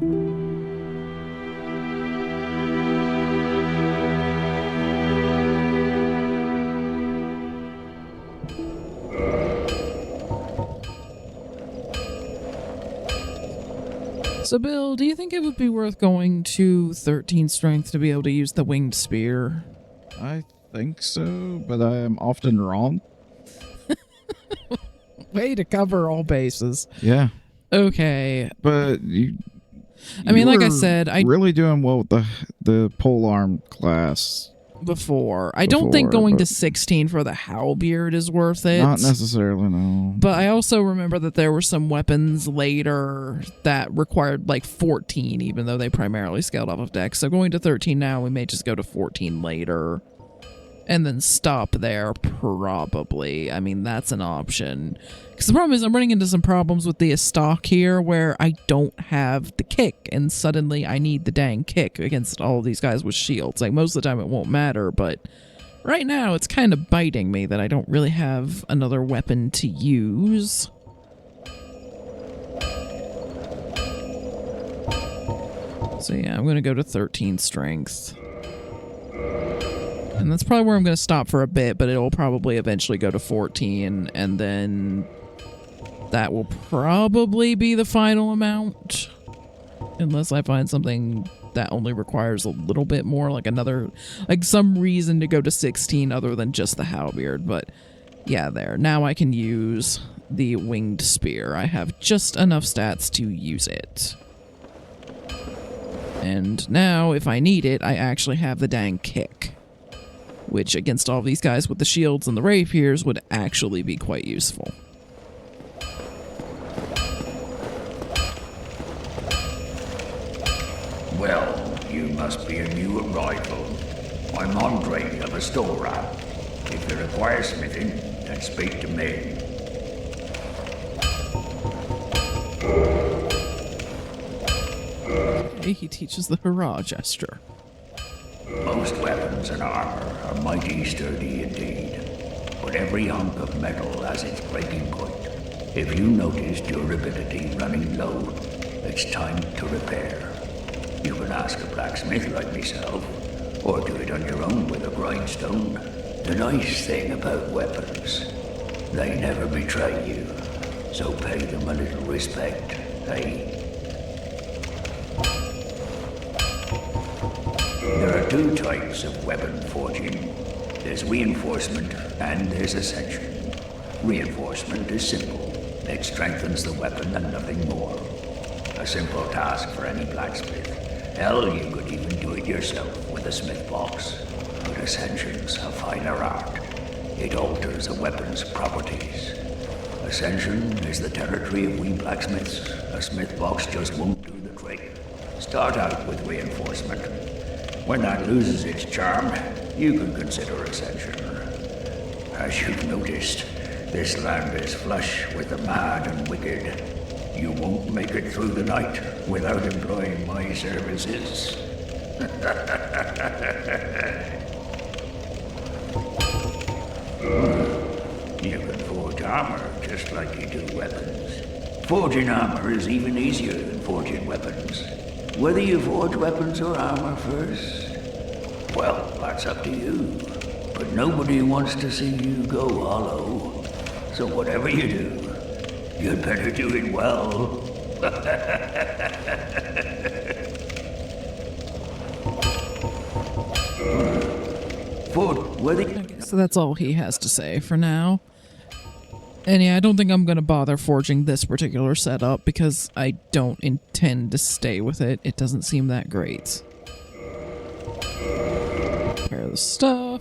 So, Bill, do you think it would be worth going to 13 strength to be able to use the winged spear? I think so, but I am often wrong. Way to cover all bases. Yeah. Okay. But I mean, like I were said, I really doing well with the polearm class. before. I don't think going to but 16 for the Howlbeard is worth it. Not necessarily, no. But I also remember that there were some weapons later that required like 14, even though they primarily scaled off of Dex. So going to 13 now, we may just go to 14 later. And then stop there, probably. I mean, that's an option. Because the problem is I'm running into some problems with the stock here where I don't have the kick, and suddenly I need the dang kick against all of these guys with shields. Like, most of the time it won't matter, but right now it's kind of biting me that I don't really have another weapon to use. So yeah, I'm going to go to 13 strength. And that's probably where I'm going to stop for a bit, but it'll probably eventually go to 14, and then that will probably be the final amount. Unless I find something that only requires a little bit more, like some reason to go to 16 other than just the Howlbeard. But yeah, there. Now I can use the winged spear. I have just enough stats to use it. And now, if I need it, I actually have the dang kick, which against all these guys with the shields and the rapiers would actually be quite useful. Well, you must be a new arrival. I'm Andre of Astora. If you require smithing, then speak to me. Okay, he teaches the hurrah gesture. Most weapons and armor are mighty sturdy indeed, but every hunk of metal has its breaking point. If you notice durability running low, it's time to repair. You can ask a blacksmith like myself, or do it on your own with a grindstone. The nice thing about weapons, they never betray you, so pay them a little respect, eh? There are two types of weapon forging. There's reinforcement and there's ascension. Reinforcement is simple. It strengthens the weapon and nothing more. A simple task for any blacksmith. Hell, you could even do it yourself with a smith box. But ascension's a finer art. It alters a weapon's properties. Ascension is the territory of we blacksmiths. A smith box just won't do the trick. Start out with reinforcement. When that loses its charm, you can consider ascension. As you've noticed, this land is flush with the mad and wicked. You won't make it through the night without employing my services. You can forge armor just like you do weapons. Forging armor is even easier than forging weapons. Whether you forge weapons or armor first, well, that's up to you. But nobody wants to see you go hollow. So whatever you do, you'd better do it well. Okay, so that's all he has to say for now. And yeah, I don't think I'm going to bother forging this particular setup because I don't intend to stay with it. It doesn't seem that great. Prepare the stuff.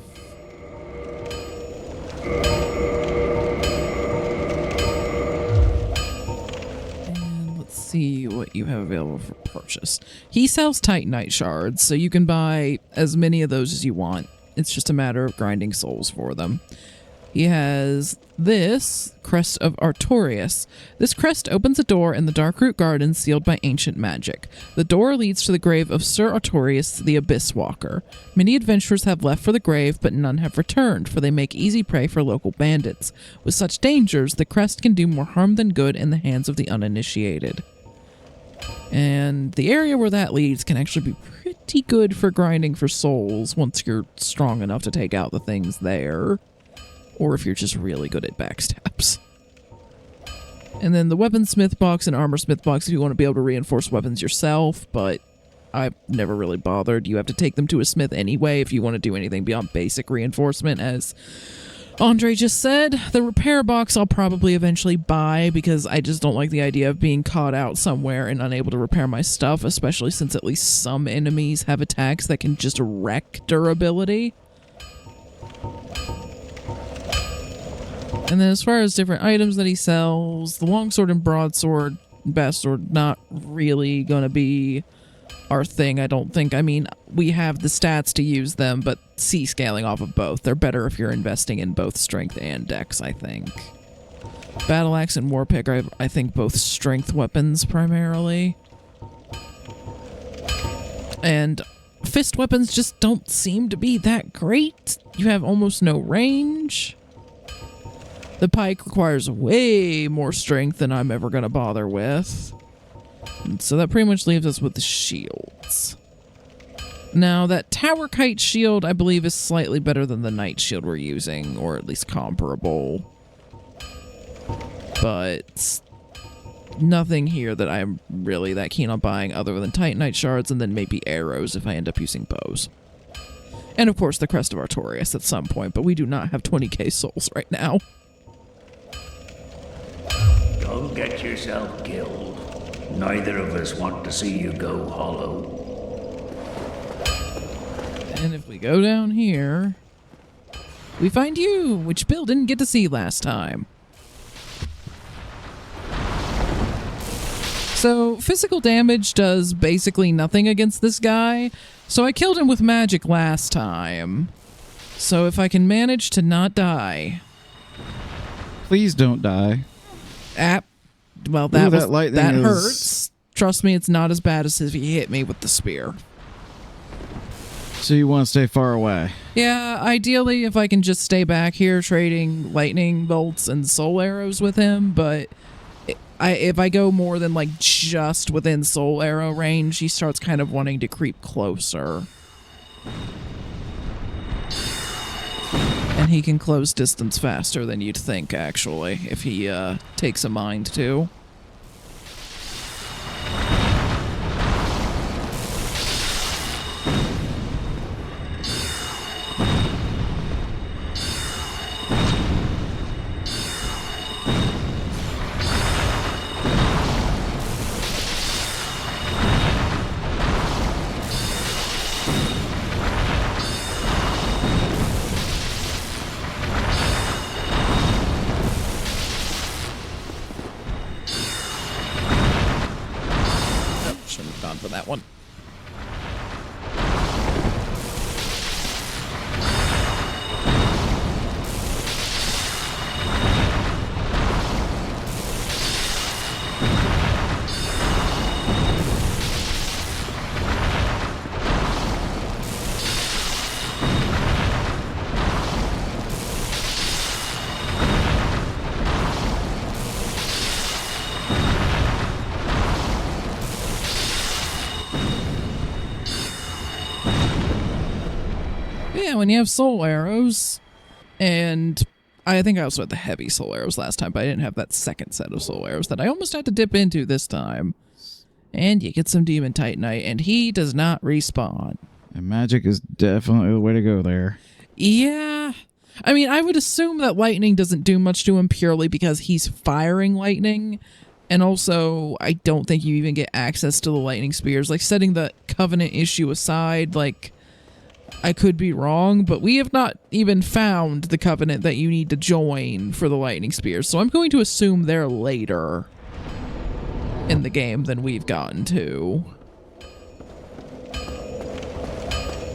And let's see what you have available for purchase. He sells Titanite shards, so you can buy as many of those as you want. It's just a matter of grinding souls for them. He has this Crest of Artorias. This crest opens a door in the Darkroot Garden sealed by ancient magic. The door leads to the grave of Sir Artorias, the Abyss Walker. Many adventurers have left for the grave, but none have returned, for they make easy prey for local bandits. With such dangers, the crest can do more harm than good in the hands of the uninitiated. And the area where that leads can actually be pretty good for grinding for souls once you're strong enough to take out the things there. Or if you're just really good at backstabs. And then the weaponsmith box and armorsmith box if you want to be able to reinforce weapons yourself, but I've never really bothered. You have to take them to a smith anyway if you want to do anything beyond basic reinforcement, as Andre just said. The repair box I'll probably eventually buy because I just don't like the idea of being caught out somewhere and unable to repair my stuff, especially since at least some enemies have attacks that can just wreck durability. And then as far as different items that he sells, the longsword and broadsword, best sword, not really going to be our thing, I don't think. I mean, we have the stats to use them, but C scaling off of both. They're better if you're investing in both strength and dex, I think. Battle axe and war pick are, I think, both strength weapons primarily. And fist weapons just don't seem to be that great. You have almost no range. The pike requires way more strength than I'm ever going to bother with. And so that pretty much leaves us with the shields. Now, that tower kite shield, I believe, is slightly better than the knight shield we're using, or at least comparable. But nothing here that I'm really that keen on buying other than titanite shards and then maybe arrows if I end up using bows. And of course, the Crest of Artorias at some point, but we do not have 20k souls right now. Don't get yourself killed. Neither of us want to see you go hollow. And if we go down here, we find you, which Bill didn't get to see last time. So, physical damage does basically nothing against this guy, so I killed him with magic last time. So if I can manage to not die... Please don't die. Well, that that hurts. Trust me, it's not as bad as if he hit me with the spear. So you want to stay far away? Yeah, ideally if I can just stay back here trading lightning bolts and soul arrows with him, but if I go more than like just within soul arrow range, he starts kind of wanting to creep closer. And he can close distance faster than you'd think, actually, if he takes a mind to. For that one. Yeah, when you have soul arrows, and I think I also had the heavy soul arrows last time, but I didn't have that second set of soul arrows that I almost had to dip into this time. And you get some Demon Titanite, and he does not respawn. And magic is definitely the way to go there. Yeah. I mean, I would assume that lightning doesn't do much to him purely because he's firing lightning. And also, I don't think you even get access to the lightning spears. Like, setting the Covenant issue aside, like... I could be wrong, but we have not even found the Covenant that you need to join for the lightning spears, so I'm going to assume they're later in the game than we've gotten to.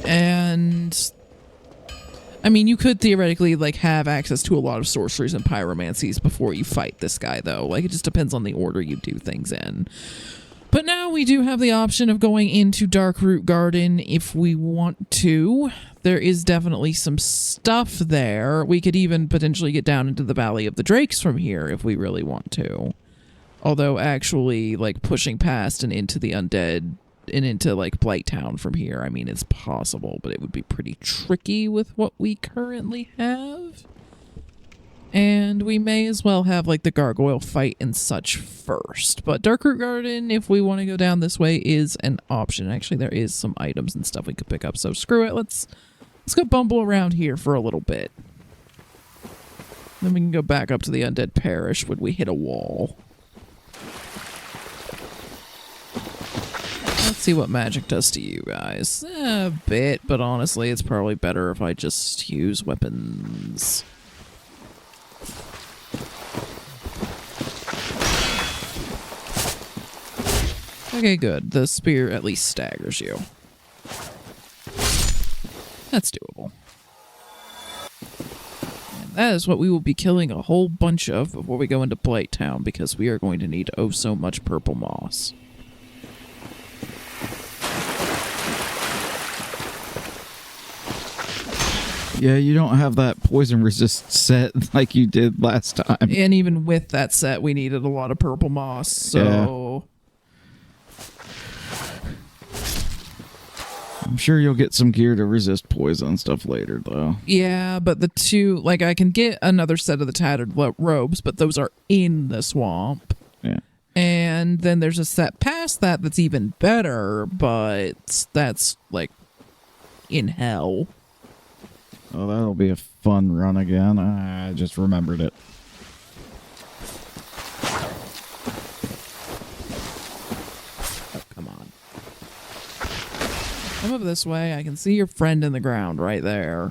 And I mean, you could theoretically like have access to a lot of sorceries and pyromancies before you fight this guy, though. Like, it just depends on the order you do things in. But now we do have the option of going into Darkroot Garden if we want to. There is definitely some stuff there. We could even potentially get down into the Valley of the Drakes from here if we really want to. Although actually, like, pushing past and into the undead and into, like, Blighttown from here, I mean, it's possible, but it would be pretty tricky with what we currently have. And we may as well have, like, the gargoyle fight and such first. But Darkroot Garden, if we want to go down this way, is an option. Actually, there is some items and stuff we could pick up, so screw it. Let's go bumble around here for a little bit. Then we can go back up to the Undead Parish when we hit a wall. Let's see what magic does to you guys. A bit, but honestly, it's probably better if I just use weapons. Okay, good. The spear at least staggers you. That's doable. And that is what we will be killing a whole bunch of before we go into Blighttown, because we are going to need oh so much purple moss. Yeah, you don't have that poison resist set like you did last time. And even with that set, we needed a lot of purple moss, so... I'm sure you'll get some gear to resist poison stuff later, though. Yeah, but the two... Like, I can get another set of the tattered robes, but those are in the swamp. Yeah. And then there's a set past that that's even better, but that's, like, in hell. Oh, that'll be a fun run again. I just remembered it. Oh, come on. Come up this way. I can see your friend in the ground right there.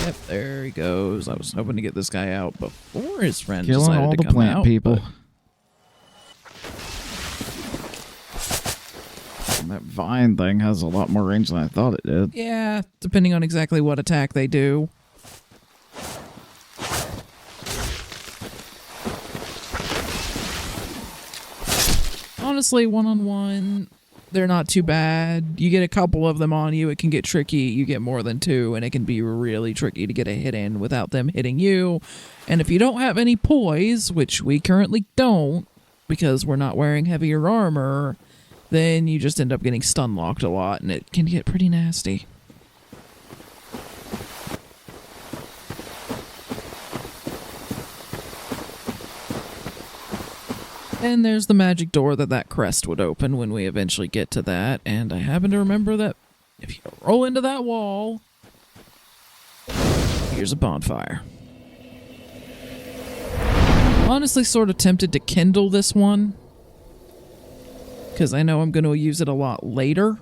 Yep, there he goes. I was hoping to get this guy out before his friend Killing decided all to the come plant out, people. but- And that vine thing has a lot more range than I thought it did. Yeah, depending on exactly what attack they do. Honestly, one-on-one, they're not too bad. You get a couple of them on you, it can get tricky. You get more than two, and it can be really tricky to get a hit in without them hitting you. And if you don't have any poise, which we currently don't, because we're not wearing heavier armor, then you just end up getting stun locked a lot, and it can get pretty nasty. And there's the magic door that crest would open when we eventually get to that, and I happen to remember that if you roll into that wall, here's a bonfire. Honestly, sort of tempted to kindle this one, because I know I'm going to use it a lot later.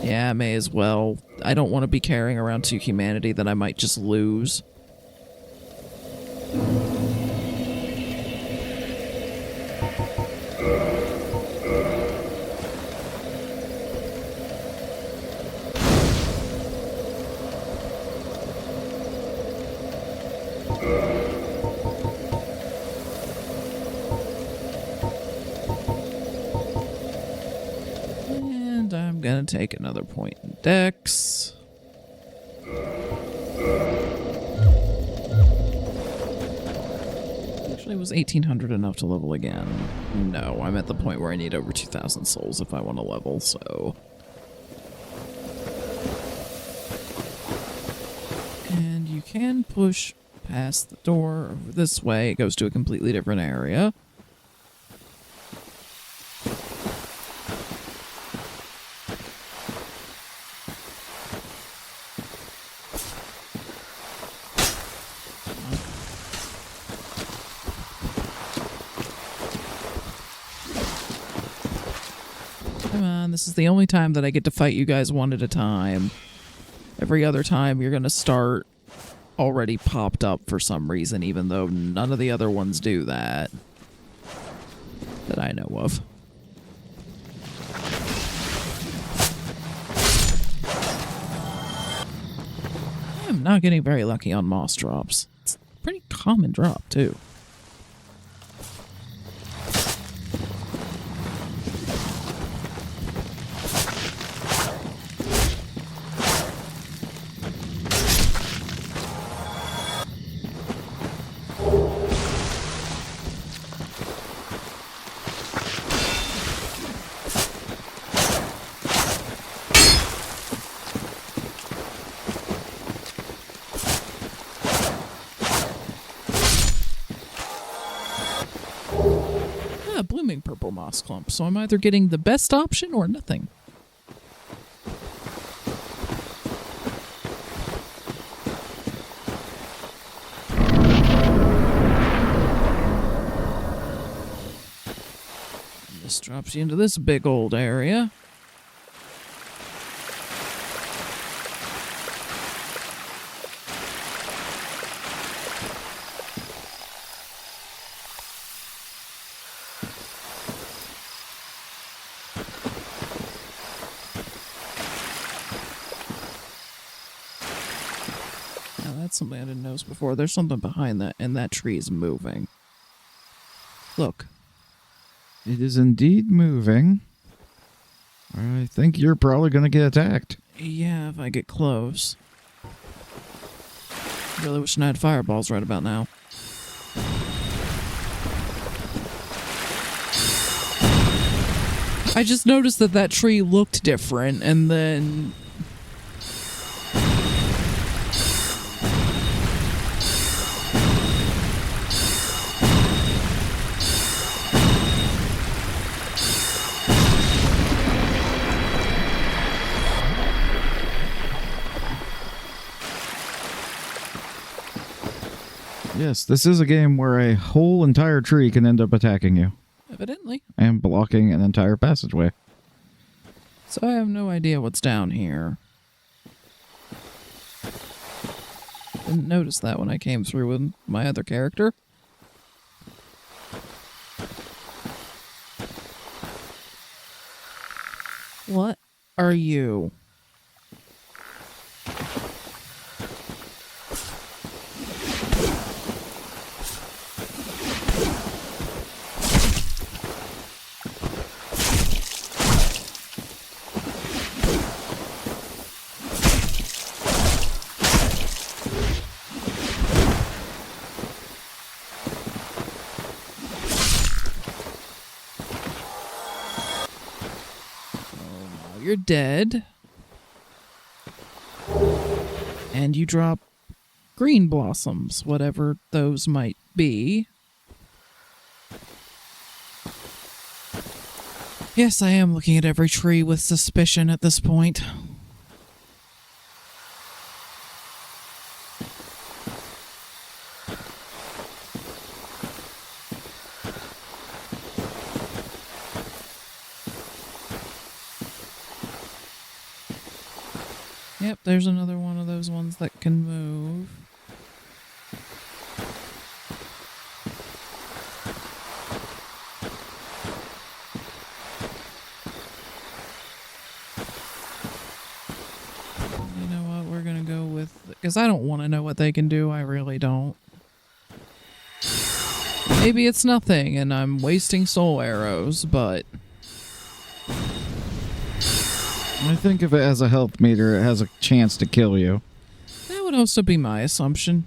Yeah, may as well. I don't want to be carrying around 2 humanity that I might just lose. And I'm gonna take another point in Dex. Actually, was 1800 enough to level again? No, I'm at the point where I need over 2,000 souls if I want to level, so... And you can push past the door over this way. It goes to a completely different area. Come on, this is the only time that I get to fight you guys one at a time. Every other time you're gonna start already popped up for some reason, even though none of the other ones do that. That I know of. I'm not getting very lucky on moss drops. It's a pretty common drop, too. flaming purple moss clump, so I'm either getting the best option or nothing. This drops you into this big old area. That's something I didn't notice before. There's something behind that, and that tree is moving. Look. It is indeed moving. I think you're probably going to get attacked. Yeah, if I get close. Really wishing I had fireballs right about now. I just noticed that that tree looked different, and then... Yes, this is a game where a whole entire tree can end up attacking you. Evidently. And blocking an entire passageway. So I have no idea what's down here. Didn't notice that when I came through with my other character. What are you? You're dead. And you drop green blossoms, whatever those might be. Yes, I am looking at every tree with suspicion at this point. Yep, there's another one of those ones that can move. You know what, we're gonna go with... because I don't want to know what they can do, I really don't. Maybe it's nothing and I'm wasting soul arrows, but... I think if it has a health meter, it has a chance to kill you. That would also be my assumption.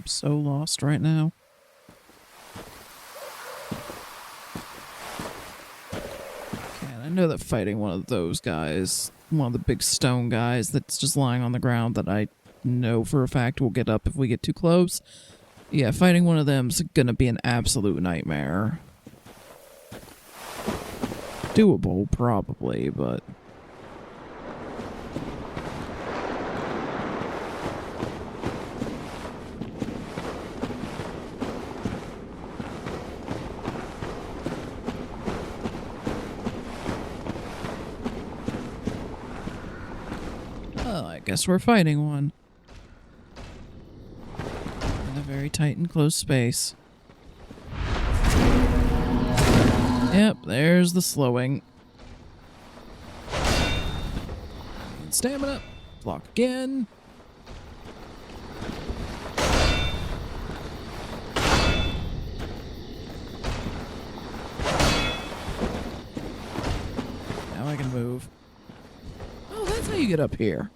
So lost right now. And I know that fighting one of those guys, one of the big stone guys that's just lying on the ground that I know for a fact will get up if we get too close. Yeah, fighting one of them's gonna be an absolute nightmare. Doable, probably, but... guess we're fighting one. In a very tight and close space. Yep, there's the slowing. Stamina. Block again. Now I can move. Oh, that's how you get up here.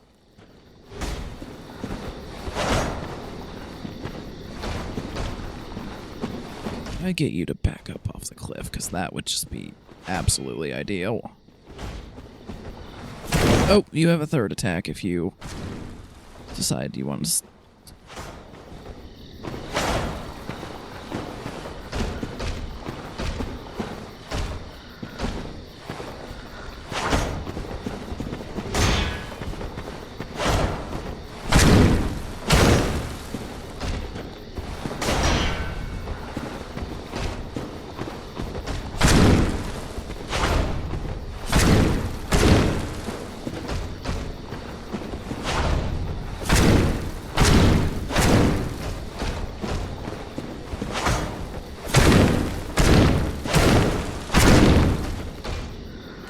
I get you to back up off the cliff, because that would just be absolutely ideal. Oh, you have a third attack if you decide you want to...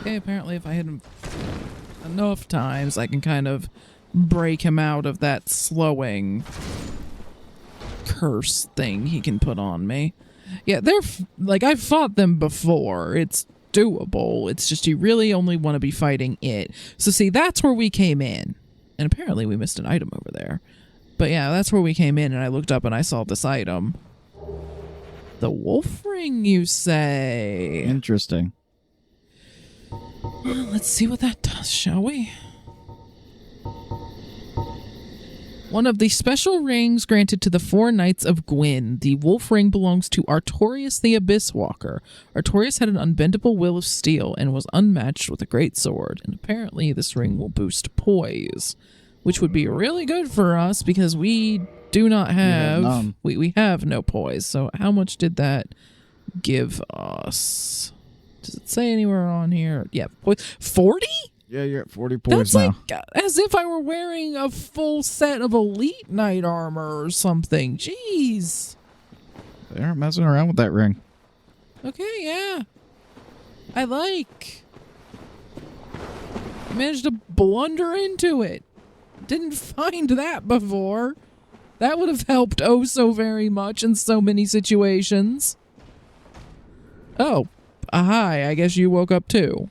Okay, apparently if I hit him enough times, I can kind of break him out of that slowing curse thing he can put on me. Yeah, they're like, I've fought them before. It's doable. It's just you really only want to be fighting it. So see, that's where we came in. And apparently we missed an item over there. But yeah, that's where we came in, and I looked up and I saw this item. The wolf ring, you say? Interesting. Well, let's see what that does, shall we? One of the special rings granted to the 4 Knights of Gwyn. The wolf ring belongs to Artorius the Abyss Walker. Artorius had an unbendable will of steel and was unmatched with a great sword. And apparently this ring will boost poise, which would be really good for us because we do not have... We have no poise. So how much did that give us? Does it say anywhere on here? Yeah, 40? Yeah, you're at 40 poise That's now. like as if I were wearing a full set of elite knight armor or something. Jeez. They aren't messing around with that ring. Okay, yeah. I like. I managed to blunder into it. Didn't find that before. That would have helped oh so very much in so many situations. Oh. Hi, I guess you woke up too.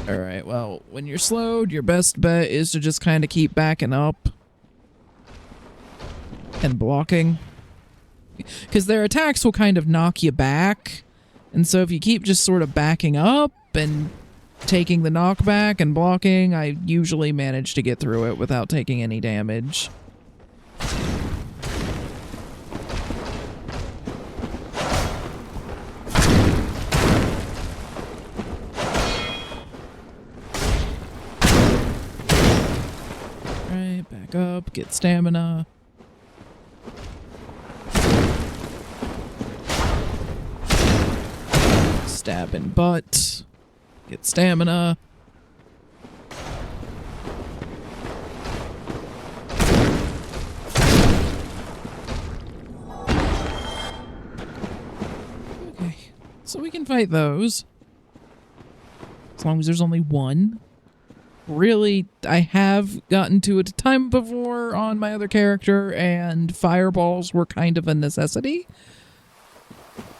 Alright, well, when you're slowed, your best bet is to just kind of keep backing up and blocking. Because their attacks will kind of knock you back. And so if you keep just sort of backing up and taking the knockback and blocking, I usually manage to get through it without taking any damage. Alright, back up, get stamina. Stab in butt. Get stamina. Okay, so we can fight those. As long as there's only one. Really, I have gotten to it a time before on my other character, and fireballs were kind of a necessity.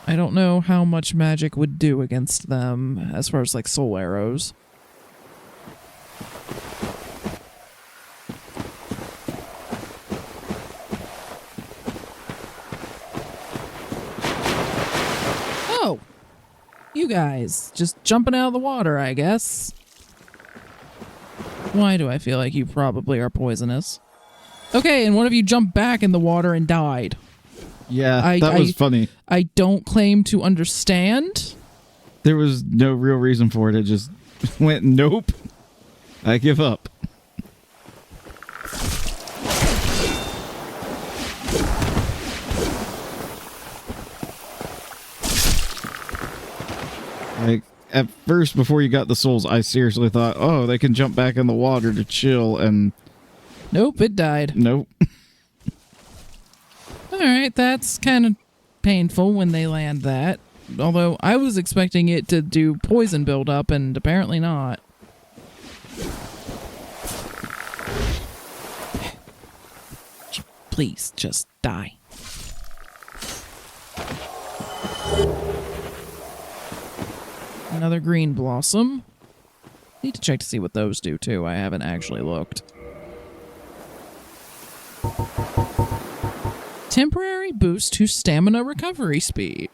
I don't know how much magic would do against them as far as like soul arrows. Oh! You guys, just jumping out of the water, I guess. Why do I feel like you probably are poisonous? Okay, and one of you jumped back in the water and died. Yeah, that was funny. I don't claim to understand. There was no real reason for it. It just went, nope. I give up. At first, before you got the souls, I seriously thought, oh, they can jump back in the water to chill, and Nope, it died. nope. Alright, that's kind of painful when they land that. Although I was expecting it to do poison buildup, and apparently not. Please, just die. Another green blossom. Need to check to see what those do, too. I haven't actually looked. Temporary boost to stamina recovery speed.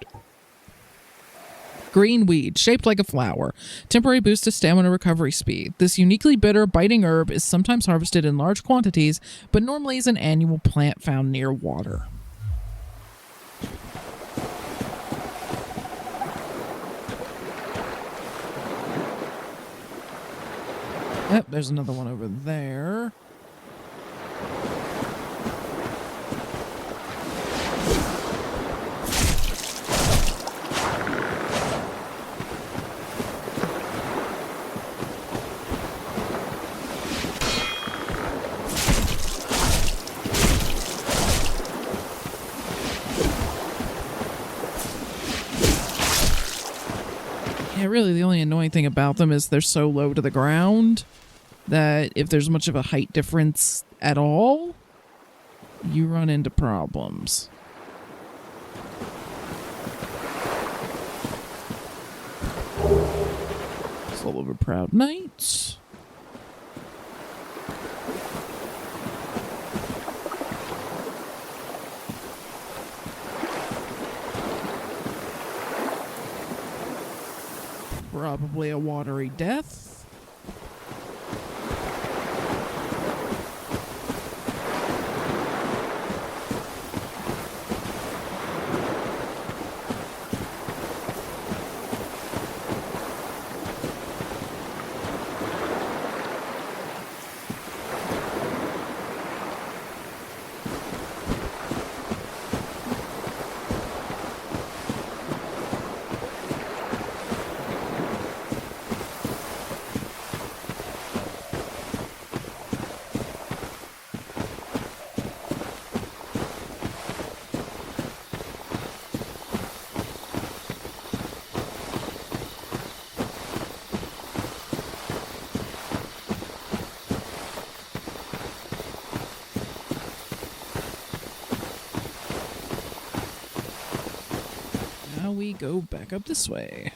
Green weed, shaped like a flower. Temporary boost to stamina recovery speed. This uniquely bitter, biting herb is sometimes harvested in large quantities, but normally is an annual plant found near water. Yep, there's another one over there. Yeah, really the only annoying thing about them is they're so low to the ground that if there's much of a height difference at all, you run into problems. Soul of a Proud Knight. Probably a watery death. Now we go back up this way.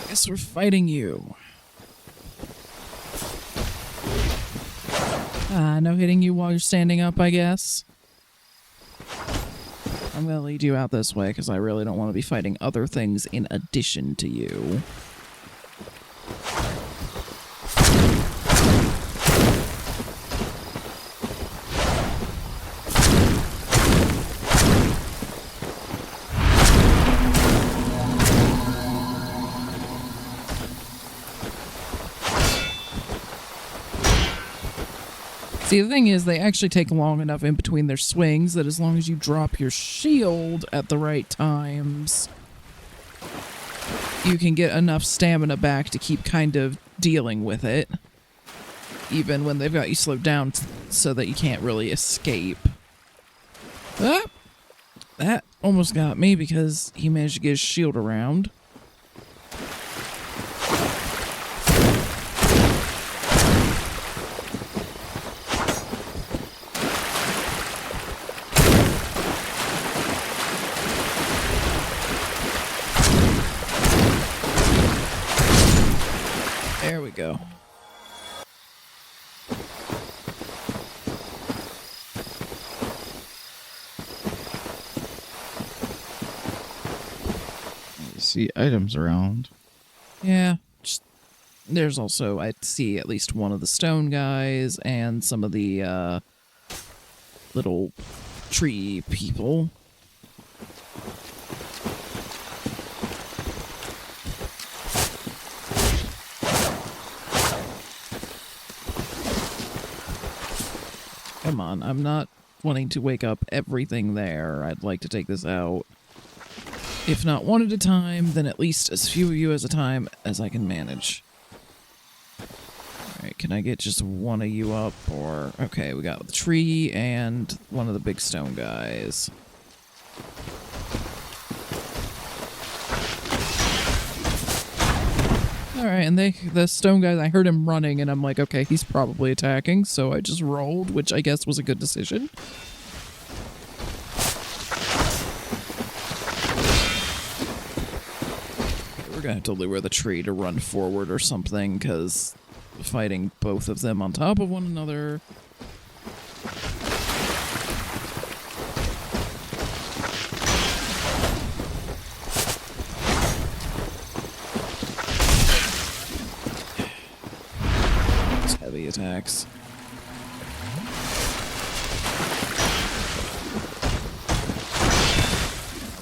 Guess we're fighting you. No hitting you while you're standing up, I guess. I'm gonna lead you out this way because I really don't want to be fighting other things in addition to you. See, the thing is, they actually take long enough in between their swings that as long as you drop your shield at the right times, you can get enough stamina back to keep kind of dealing with it. Even when they've got you slowed down so that you can't really escape. Ah! That almost got me because he managed to get his shield around. There we go. You see items around. Yeah. There's also, I see at least one of the stone guys and some of the little tree people. Come on, I'm not wanting to wake up everything there. I'd like to take this out. If not one at a time, then at least as few of you as a time as I can manage. Alright, can I get just one of you up? Or, okay, we got the tree and one of the big stone guys. Alright, and the stone guy, I heard him running, and I'm like, okay, he's probably attacking, so I just rolled, which I guess was a good decision. We're gonna have to lure the tree to run forward or something, because fighting both of them on top of one another... heavy attacks.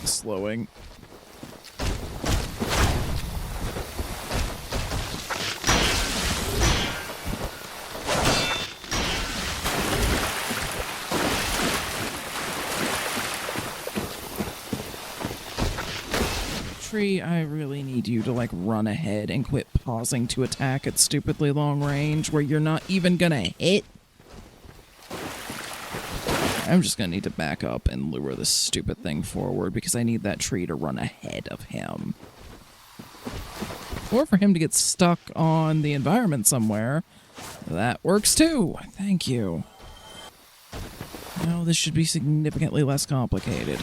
Slowing. Tree, I really need you to, like, run ahead and quit pausing to attack at stupidly long range where you're not even gonna hit. I'm just gonna need to back up and lure this stupid thing forward because I need that tree to run ahead of him. Or for him to get stuck on the environment somewhere. That works too. Thank you. No, this should be significantly less complicated.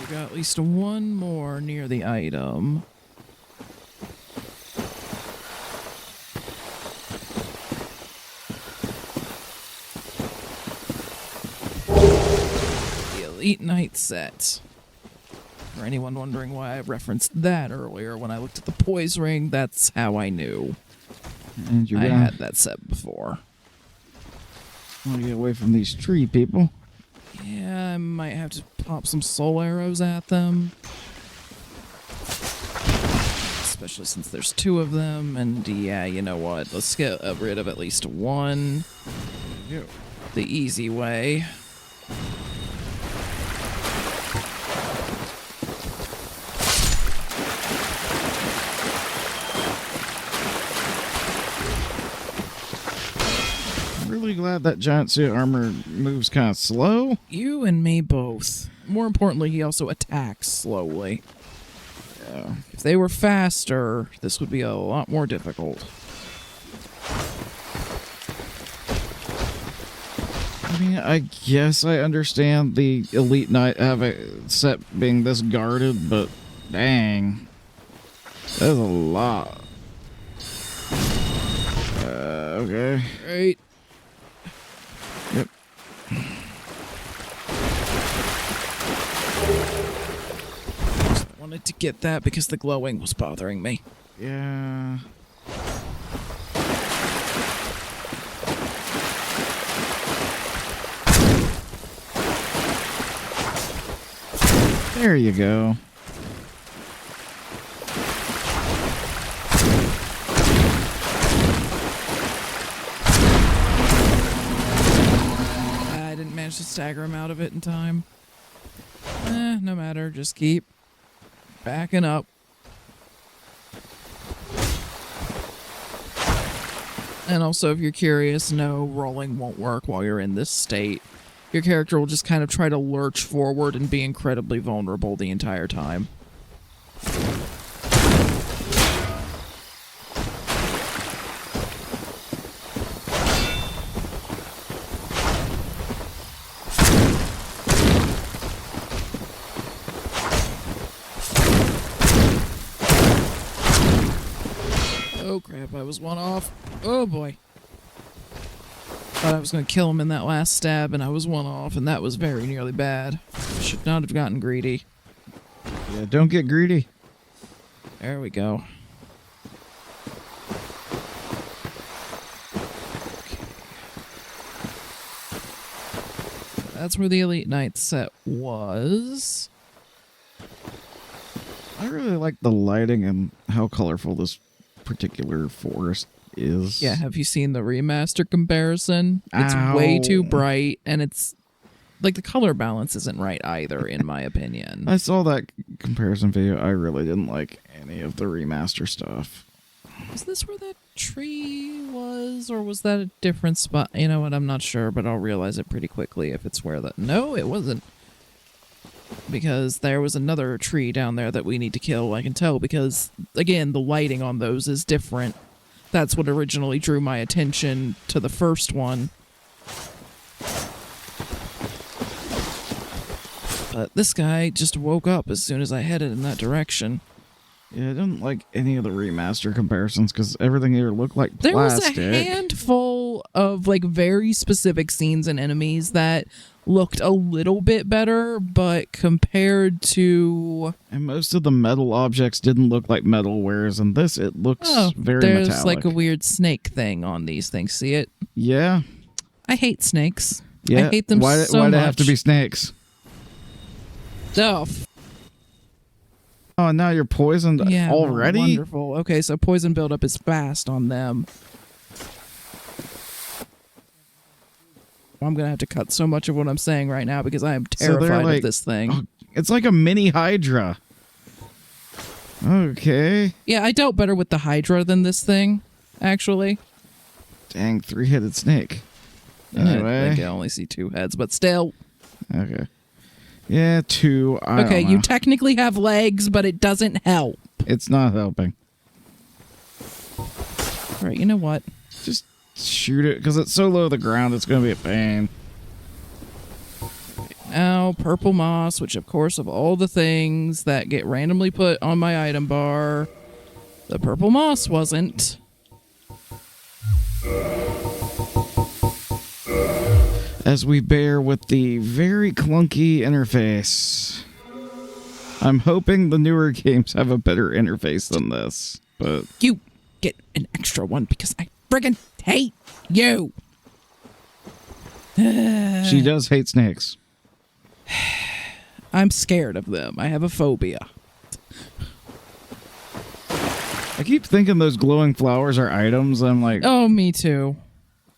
At least one more near the item. The Elite Knight set. For anyone wondering why I referenced that earlier when I looked at the poise ring, that's how I knew. And you're I gonna had that set before. want to get away from these tree people. Yeah, I might have to pop some soul arrows at them. Especially since there's two of them, and yeah, you know what? Let's get rid of at least one. The easy way. Really glad that giant suit armor moves kind of slow. You and me both. More importantly, he also attacks slowly. Yeah. If they were faster, this would be a lot more difficult. I mean, I guess I understand the Elite Knight have a set being this guarded, but dang. That's a lot. Okay. Right. Yep. Just wanted to get that because the glowing was bothering me. Yeah. There you go. I didn't manage to stagger him out of it in time. No matter, just keep backing up. And also, if you're curious, no, rolling won't work while you're in this state. Your character will just kind of try to lurch forward and be incredibly vulnerable the entire time. Crap, I was one off. Oh boy. Thought I was going to kill him in that last stab, and I was one off, and that was very nearly bad. Should not have gotten greedy. Yeah, don't get greedy. There we go. That's where the Elite Knight set was. I really like the lighting and how colorful this particular forest is. Yeah, have you seen the remaster comparison? It's way too bright, and it's like the color balance isn't right either, in my opinion. I saw that comparison video. I really didn't like any of the remaster stuff. Is this where that tree was, or was that a different spot? You know what, I'm not sure, but I'll realize it pretty quickly if it's where that... No, it wasn't. Because there was another tree down there that we need to kill, I can tell, because, again, the lighting on those is different. That's what originally drew my attention to the first one. But this guy just woke up as soon as I headed in that direction. Yeah, I don't like any of the remaster comparisons because everything here looked like There plastic. was a handful of like very specific scenes and enemies that looked a little bit better, but compared to And most of the metal objects didn't look like metal, whereas in this it looks very there's metallic. like a weird snake thing on these things. See it? Yeah. I hate snakes. Yeah. I hate them why, so why much. do they have to be snakes? Oh, Oh, now you're poisoned yeah, already? wonderful. Okay, so poison buildup is fast on them. I'm gonna have to cut so much of what I'm saying right now because I am So they're terrified like- of this thing. Oh, it's like a mini Hydra. Okay. Yeah, I dealt better with the Hydra than this thing, actually. Dang, three-headed snake. I think Anyway. I only see two heads, but still. Okay. Yeah, two. I Okay, don't you know. technically have legs, but it doesn't help. It's not helping. All right, you know what? Just shoot it, because it's so low to the ground, it's going to be a pain. Now, purple moss, which of course of all the things that get randomly put on my item bar, the purple moss wasn't. As we bear with the very clunky interface. I'm hoping the newer games have a better interface than this, but You get an extra one because I friggin' hate you. she does hate snakes. I'm scared of them. I have a phobia. I keep thinking those glowing flowers are items. I'm like, Oh, me too.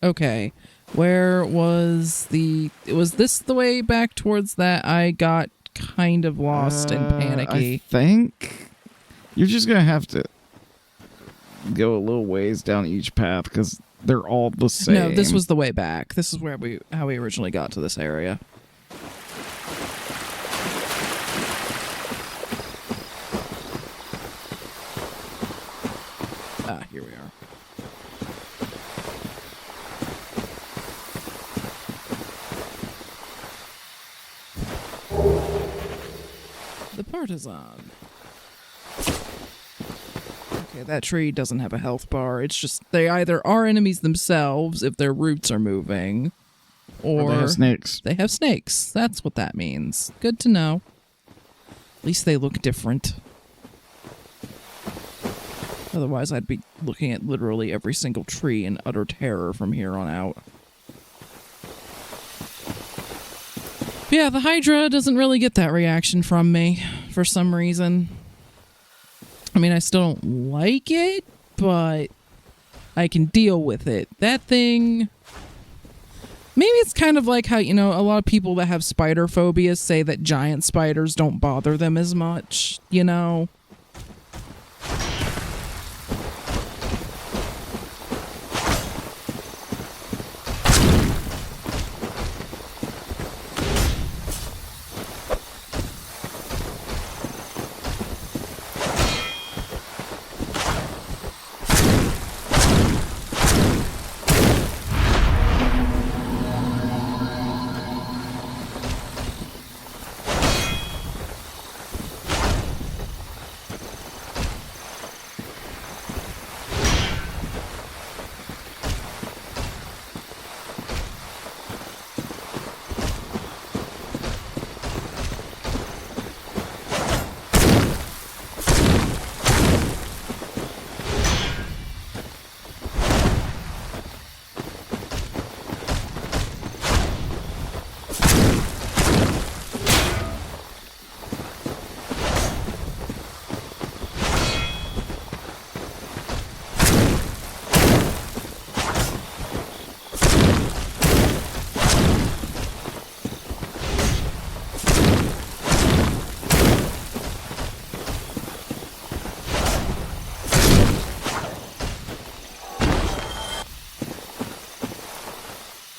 Okay. Where was the... Was this the way back towards that? I got kind of lost and I panicky. think you're just going to have to go a little ways down each path because they're all the same. No, this was the way back. This is where how we originally got to this area. Ah, here we are. The partisan. Okay, that tree doesn't have a health bar. It's just they either are enemies themselves if their roots are moving, or they have snakes. they have snakes. That's what that means. Good to know. At least they look different. Otherwise, I'd be looking at literally every single tree in utter terror from here on out. Yeah, the Hydra doesn't really get that reaction from me for some reason. I mean, I still don't like it, but I can deal with it. That thing... Maybe it's kind of like how, you know, a lot of people that have spider phobias say that giant spiders don't bother them as much, you know?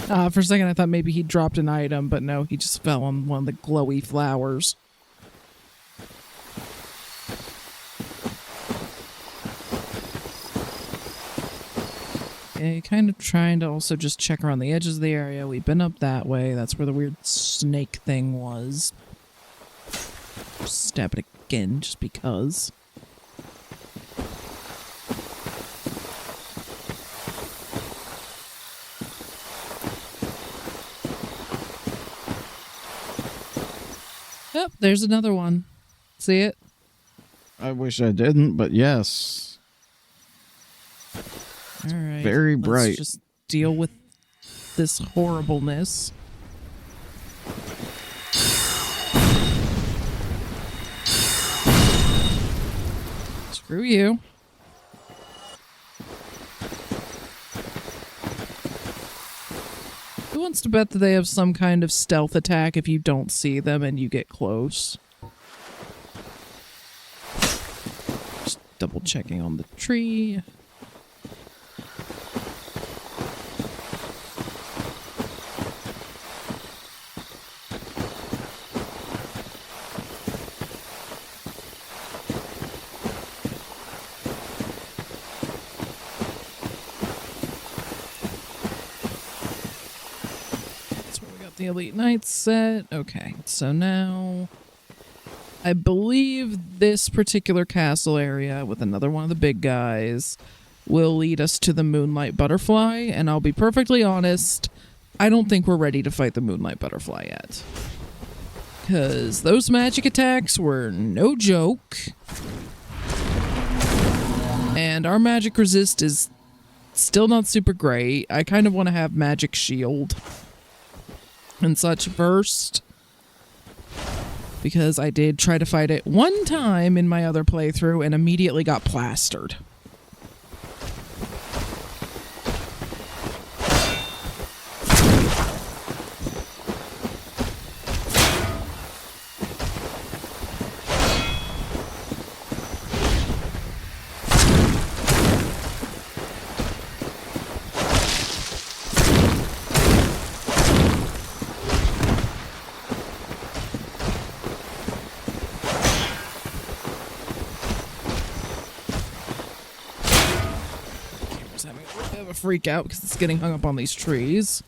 For a second, I thought maybe he dropped an item, but no, he just fell on one of the glowy flowers. Okay, kind of trying to also just check around the edges of the area. We've been up that way. That's where the weird snake thing was. Stab it again, just because. Oh, there's another one. See it? I wish I didn't, but yes. All right. Very let's bright. Just deal with this horribleness. Screw you. Who wants to bet that they have some kind of stealth attack if you don't see them and you get close? Just double checking on the tree. The Elite Knights set. Okay, so now I believe this particular castle area with another one of the big guys will lead us to the Moonlight Butterfly, and I'll be perfectly honest, I don't think we're ready to fight the Moonlight Butterfly yet. Because those magic attacks were no joke. And our magic resist is still not super great. I kind of want to have magic shield and such first, because I did try to fight it one time in my other playthrough and immediately got plastered. A freak out because it's getting hung up on these trees.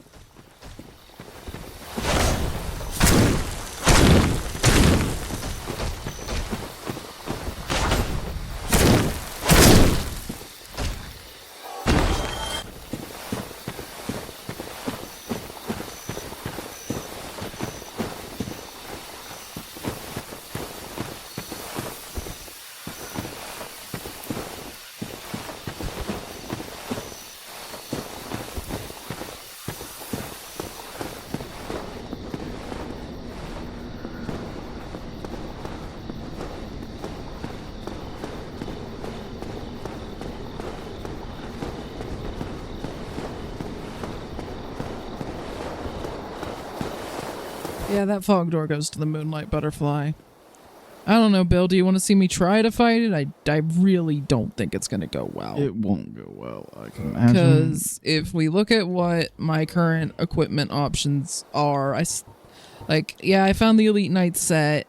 Yeah, that fog door goes to the Moonlight Butterfly. I don't know, Bill. Do you want to see me try to fight it? I really don't think it's going to go well. It won't go well, I can imagine. Because if we look at what my current equipment options are, I found the Elite Knight set,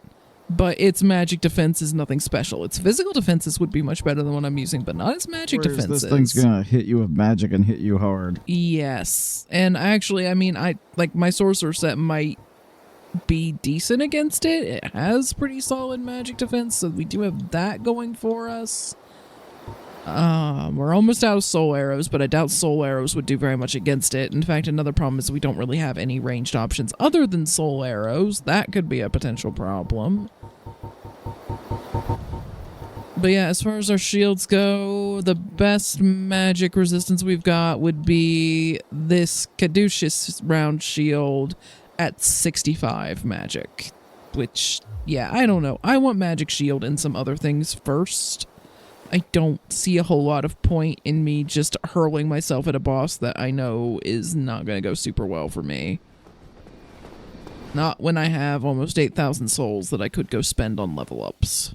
but its magic defense is nothing special. Its physical defenses would be much better than what I'm using, but not its magic Whereas defenses. This thing's gonna hit you with magic and hit you hard. Yes. And actually, my sorcerer set might be decent against it. It has pretty solid magic defense, so we do have that going for us. We're almost out of soul arrows, but I doubt soul arrows would do very much against it. In fact, another problem is we don't really have any ranged options other than soul arrows. That could be a potential problem. But yeah, as far as our shields go, the best magic resistance we've got would be this caduceus round shield at 65 magic, which, yeah, I don't know. I want magic shield and some other things first. I don't see a whole lot of point in me just hurling myself at a boss that I know is not going to go super well for me. Not when I have almost 8,000 souls that I could go spend on level ups.